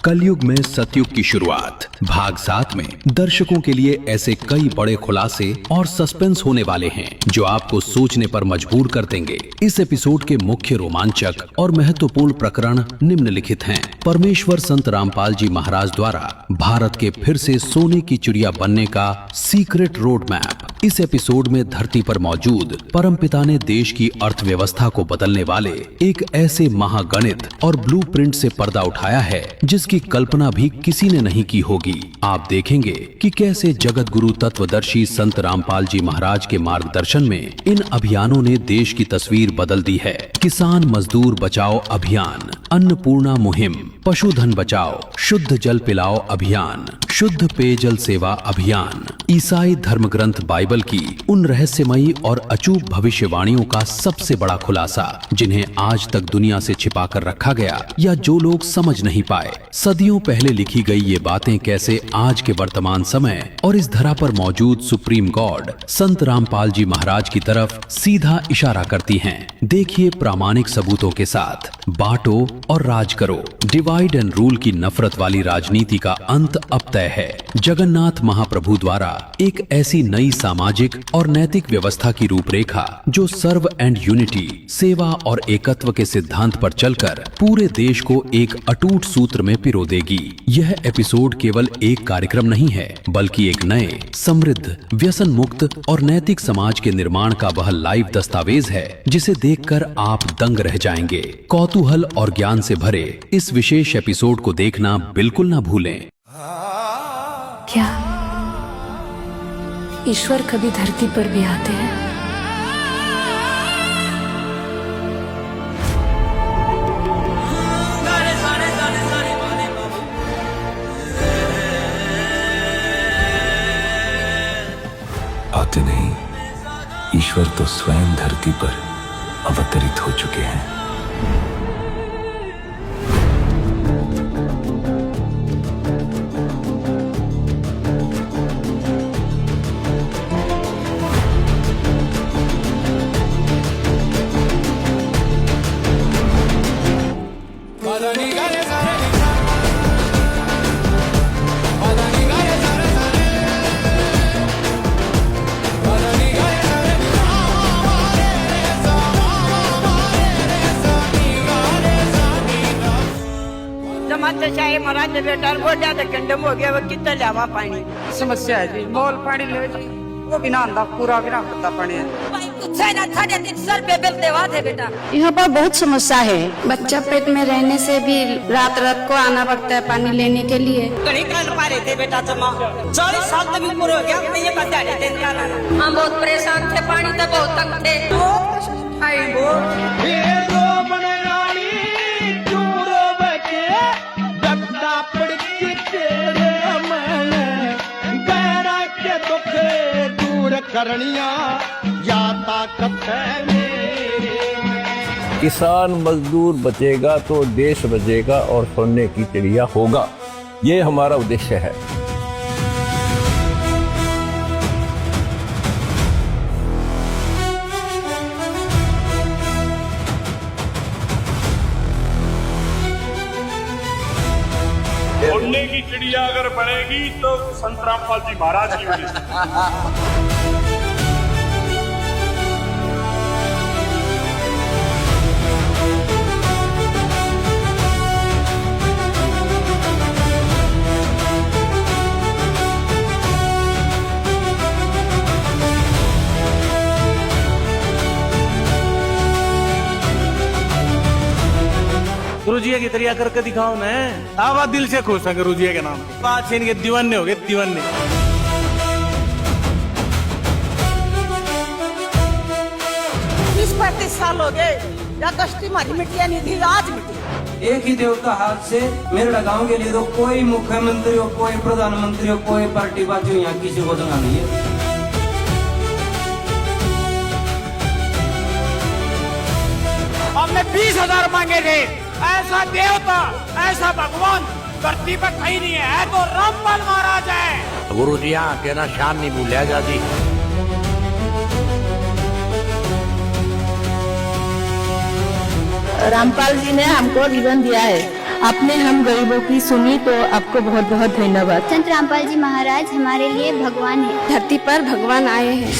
कलयुग में सतयुग की शुरुआत भाग 7 में दर्शकों के लिए ऐसे कई बड़े खुलासे और सस्पेंस होने वाले हैं जो आपको सोचने पर मजबूर कर देंगे। इस एपिसोड के मुख्य रोमांचक और महत्वपूर्ण प्रकरण निम्नलिखित हैं। परमेश्वर संत रामपाल जी महाराज द्वारा भारत के फिर से सोने की चिड़िया बनने का सीक्रेट रोड मैप। इस एपिसोड में धरती पर मौजूद परमपिता ने देश की अर्थव्यवस्था को बदलने वाले एक ऐसे महागणित और ब्लूप्रिंट से पर्दा उठाया है जिसकी कल्पना भी किसी ने नहीं की होगी। आप देखेंगे कि कैसे जगत गुरु तत्वदर्शी संत रामपाल जी महाराज के मार्गदर्शन में इन अभियानों ने देश की तस्वीर बदल दी है। किसान मजदूर बचाओ अभियान, अन्नपूर्णा मुहिम, पशुधन बचाओ, शुद्ध जल पिलाओ अभियान, शुद्ध पेयजल सेवा अभियान, ईसाई धर्म ग्रंथ बाइबल की उन रहस्यमयी और अचूक भविष्यवाणियों का सबसे बड़ा खुलासा जिन्हें आज तक दुनिया से छिपा कर रखा गया या जो लोग समझ नहीं पाए। सदियों पहले लिखी गई ये बातें कैसे आज के वर्तमान समय और इस धरा पर मौजूद सुप्रीम गॉड संत रामपाल जी महाराज की तरफ सीधा इशारा करती हैं। देखिए प्रामाणिक सबूतों के साथ बांटो और राज करो, डिवाइड एंड रूल की नफरत वाली राजनीति का अंत अब तय है। जगन्नाथ महाप्रभु द्वारा एक ऐसी नई सामाजिक और नैतिक व्यवस्था की रूपरेखा जो सर्व एंड यूनिटी, सेवा और एकत्व के सिद्धांत पर चलकर पूरे देश को एक अटूट सूत्र में पिरो देगी। यह एपिसोड केवल एक कार्यक्रम नहीं है बल्कि एक नए, समृद्ध, व्यसन मुक्त और नैतिक समाज के निर्माण का वह लाइव दस्तावेज है जिसे देखकर आप दंग रह जाएंगे। कौतूहल और ज्ञान से भरे इस विशेष एपिसोड को देखना बिल्कुल ना भूलें। क्या ईश्वर कभी धरती पर भी आते हैं? आते नहीं, ईश्वर तो स्वयं धरती पर अवतरित हो चुके हैं। महाराज ने बेटा गोड्या तो कंडम हो गया, वो कितना लावा पानी समस्या है जी। मोल पानी ले जी, वो बिना आंदा पूरा बिना पत्ता पानी है। बेटा यहाँ पर बहुत समस्या है। बच्चा पेट में रहने से भी रात रात को आना पड़ता है पानी लेने के लिए। कहीं कर पा रहे थे बेटा, 40 साल तक भी पूरा हो गया, ये बता रहे थे। हम बहुत परेशान थे, पानी तो बहुत तंग थे। किसान मजदूर बचेगा तो देश बचेगा और सोने की चिड़िया होगा, ये हमारा उद्देश्य है। सोने की चिड़िया अगर बनेगी तो संत रामपाल जी महाराज की वजह से। गुरुजी की तरिया करके दिखाओ ना, आवाज दिल से खुश है गुरुजी के नाम। 5 इनके दीवाने हो गए, दीवाने। 30-35 साल हो गए, या कष्टी हमारी मिट्टिया नहीं थी, आज मिट्टी। एक ही देवता हाथ से मेरे गांव के लिए तो कोई मुख्यमंत्री हो, कोई प्रधानमंत्री हो, कोई पार्टी बाजी हो, यहाँ किसी को जगह नहीं है। हमने 20,000 मांगे थे। ऐसा देवता, ऐसा भगवान धरती पर कहीं नहीं है तो रामपाल महाराज है। गुरु जी यहाँ के ना शान नहीं भूलिया जाती। रामपाल जी ने हमको जीवन दिया है, आपने हम गरीबों की सुनी तो आपको बहुत बहुत धन्यवाद। संत रामपाल जी महाराज हमारे लिए भगवान है। धरती पर भगवान आए हैं।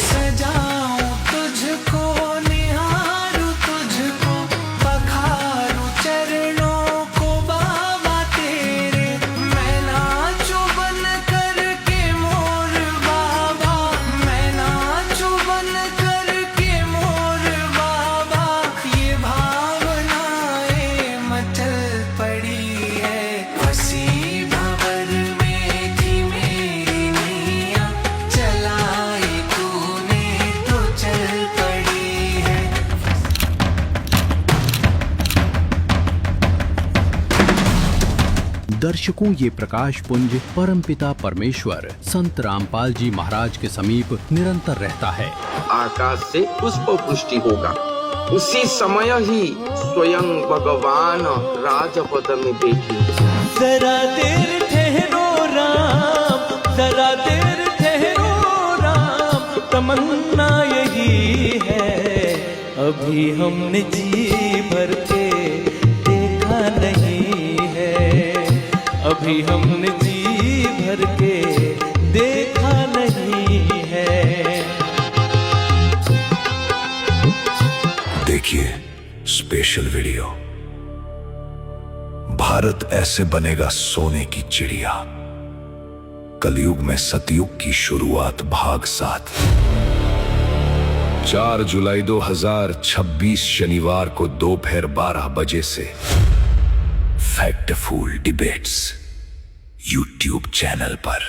दर्शकों, ये प्रकाश पुंज परमपिता परमेश्वर संत रामपाल जी महाराज के समीप निरंतर रहता है। आकाश से पुष्प वृष्टि होगा, उसी समय ही स्वयं भगवान राजपद में बैठे। जरा देर ठहरो राम, जरा देर ठहरो राम, तमन्ना यही है, अभी हमने जी भर के देखा नहीं है, अभी हमने जी भर के देखा नहीं है। देखिए स्पेशल वीडियो, भारत ऐसे बनेगा सोने की चिड़िया, कलयुग में सतयुग की शुरुआत भाग 7। 4 जुलाई 2026 शनिवार को दोपहर 12 बजे से फैक्टफुल डिबेट्स यूट्यूब चैनल पर।